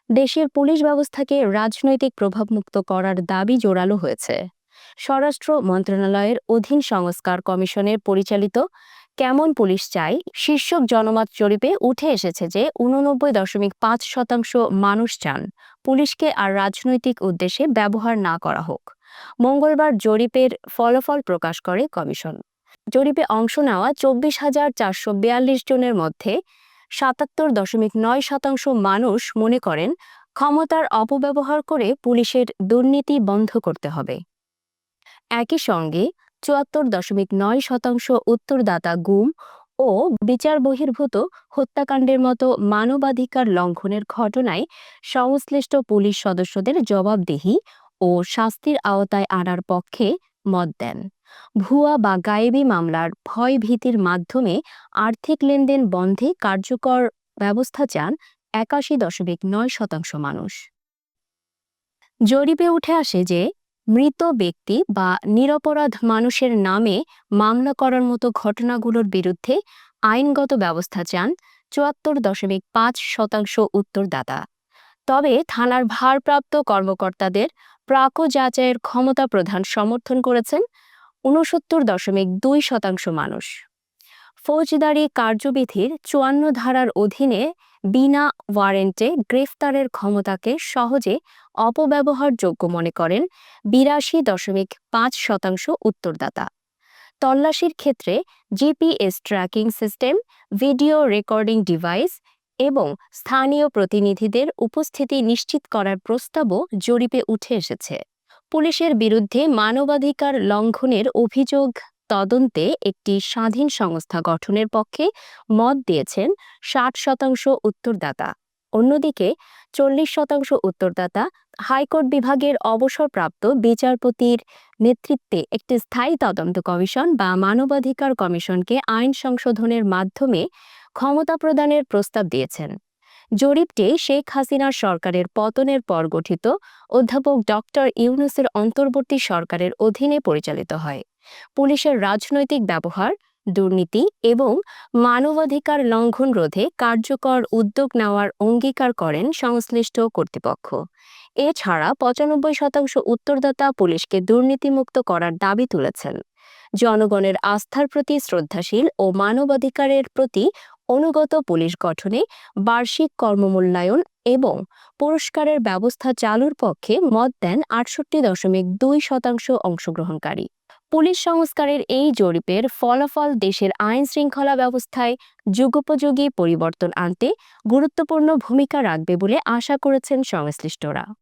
দেশের পুলিশ ব্যবস্থাকে রাজনৈতিক প্রভাবমুক্ত করার দাবি জোরালো হয়েছে। স্বরাষ্ট্র মন্ত্রণালয়ের অধীন সংস্কার কমিশনের পরিচালিত কেমন পুলিশ চাই শীর্ষক জনমত জরিপে উঠে এসেছে যে 89.5% মানুষ চান পুলিশকে আর রাজনৈতিক উদ্দেশ্যে ব্যবহার না করা হোক। মঙ্গলবার জরিপের ফলাফল প্রকাশ করে কমিশন। জরিপে অংশ নেওয়া 24,442 জনের মধ্যে 77.9% মানুষ মনে করেন ক্ষমতার অপব্যবহার করে পুলিশের দুর্নীতি বন্ধ করতে হবে। একই সঙ্গে 74.9% উত্তরদাতা গুম ও বিচার বহির্ভূত হত্যাকাণ্ডের মতো মানবাধিকার লঙ্ঘনের ঘটনায় সংশ্লিষ্ট পুলিশ সদস্যদের জবাবদিহি ও শাস্তির আওতায় আনার পক্ষে মত দেন। ভুয়া বা গায়েবী মামলার ভয় ভীতির মাধ্যমে আর্থিক লেনদেন বন্ধে কার্যকর ব্যবস্থা চান 81.9% মানুষ। জরিপে উঠে আসে যে মৃত ব্যক্তি বা নিরপরাধ মানুষের নামে মামলা করার মতো ঘটনাগুলোর বিরুদ্ধে আইনগত ব্যবস্থা চান 74.5% উত্তরদাতা। তবে থানার ভারপ্রাপ্ত কর্মকর্তাদের প্রাক যাচাইয়ের ক্ষমতা প্রদান সমর্থন করেছেন 69.2% মানুষ। ফৌজদারি কার্যবিধির 54 ধারার অধীনে বিনা ওয়ারেন্টে গ্রেফতারের ক্ষমতাকে সহজে অপব্যবহারযোগ্য মনে করেন 82.5% উত্তরদাতা। তল্লাশির ক্ষেত্রে GPS tracking system, video recording device এবং স্থানীয় প্রতিনিধিদের উপস্থিতি নিশ্চিত করার প্রস্তাবও জরিপে উঠে এসেছে। পুলিশের বিরুদ্ধে মানবাধিকার লঙ্ঘনের অভিযোগ তদন্তে একটি স্বাধীন সংস্থা গঠনের পক্ষে মত দিয়েছেন 60% উত্তরদাতা। অন্যদিকে 40% উত্তরদাতা হাইকোর্ট বিভাগের অবসরপ্রাপ্ত বিচারপতির নেতৃত্বে একটি স্থায়ী তদন্ত কমিশন বা মানবাধিকার কমিশনকে আইন সংশোধনের মাধ্যমে ক্ষমতা প্রদানের প্রস্তাব দিয়েছেন। জরিপটি শেখ হাসিনার সরকারের পতনের পর গঠিত অধ্যাপক ডক্টর ইউনূসের অন্তর্বর্তী সরকারের অধীনে পরিচালিত হয়। পুলিশের রাজনৈতিক ব্যবহার, দুর্নীতি এবং মানবাধিকার লঙ্ঘন রোধে কার্যকর উদ্যোগ নেওয়ার অঙ্গীকার করেন সংশ্লিষ্ট কর্তৃপক্ষ। এছাড়া 95% উত্তরদাতা পুলিশকে দুর্নীতিমুক্ত করার দাবি তুলেছেন। জনগণের আস্থার প্রতি শ্রদ্ধাশীল ও মানবাধিকারের প্রতি অনুগত পুলিশ গঠনে বার্ষিক কর্মমূল্যায়ন এবং পুরস্কারের ব্যবস্থা চালুর পক্ষে মত দেন 68.2% অংশগ্রহণকারী। পুলিশ সংস্কারের এই জরিপের ফলাফল দেশের আইন শৃঙ্খলা ব্যবস্থায় যুগোপযোগী পরিবর্তন আনতে গুরুত্বপূর্ণ ভূমিকা রাখবে বলে আশা করেছেন সংশ্লিষ্টরা।